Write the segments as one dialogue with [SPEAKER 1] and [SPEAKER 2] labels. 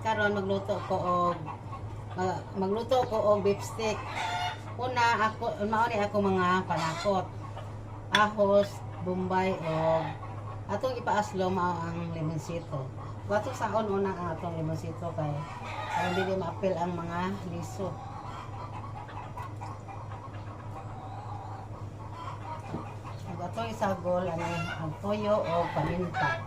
[SPEAKER 1] karon magluto ko og beef steak. Una ako mao ni ako mga panakot. Ahos, bombay o atong ipaaslo mao ang limonsito. Wato saon una ang atong limonsito kay para dili maapil ang mga liso. Atong isagol ang toyo o paminta.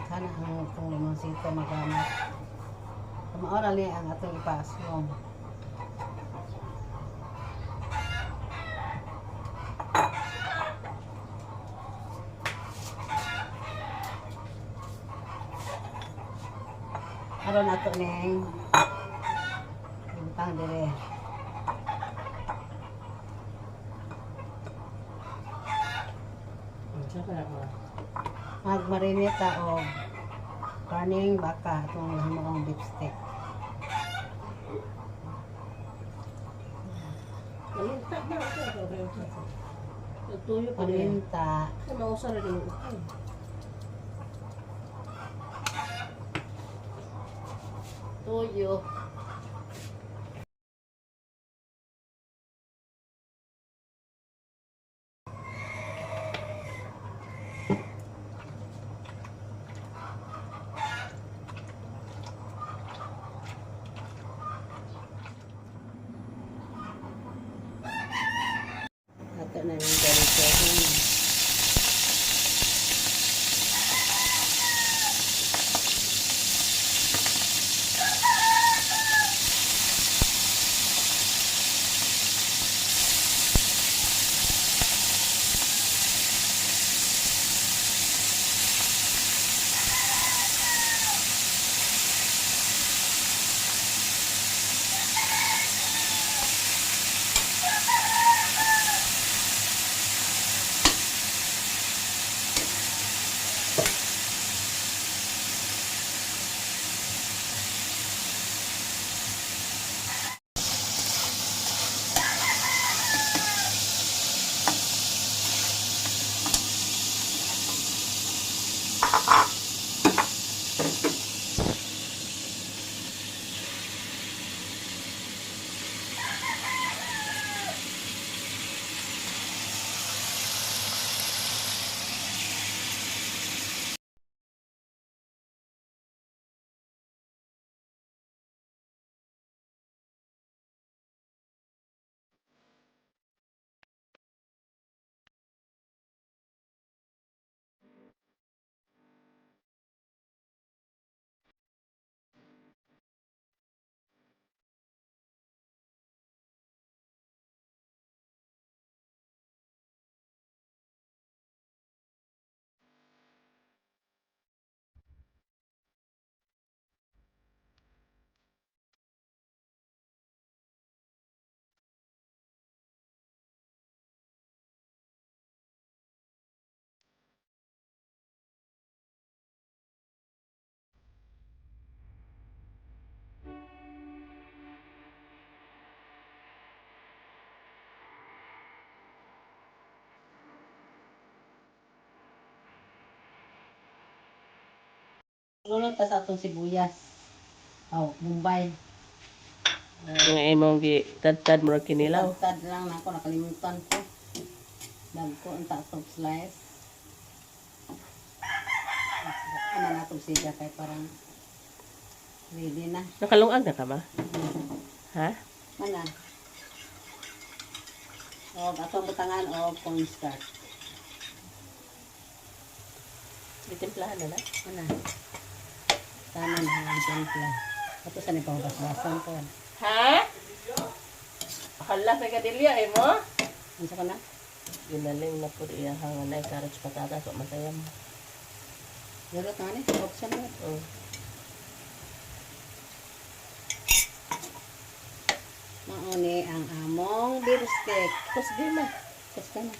[SPEAKER 1] Kana ang itong limonsito magamit. Maora li ang atong ipaslom. Aron ato ning bintang dire. Magmarinita og kaning baka itong himong beef steak.
[SPEAKER 2] Paminta na ako. Tuyo pa rin.
[SPEAKER 1] Paminta.
[SPEAKER 2] Mausa na rin ito.
[SPEAKER 1] Tuyo. Ato na yung ganito. Lunod pa sa atong sibuyas. Bombay.
[SPEAKER 2] Nga imong tad-tad mo kinilaw.
[SPEAKER 1] Tad lang na ako, nakalimutan ko. Dagko ang tatong slice. Ano na itong siga kay parang ready na.
[SPEAKER 2] Nakalungag na ka ba? Ha?
[SPEAKER 1] Mana? O atong butangan o cornstarch.
[SPEAKER 2] Itimplahan na na?
[SPEAKER 1] Mana? Tanan ang timpla. Tapos ano pang basbasan ko.
[SPEAKER 2] Ha? Hala sa kadilya eh mo?
[SPEAKER 1] Ano ka na?
[SPEAKER 2] Ginaling na po iya hanganay carrots patatas o masayam.
[SPEAKER 1] Yarot na ni, option na. Mauni ang among beef steak.
[SPEAKER 2] Tapos di na.
[SPEAKER 1] Tapos ka na.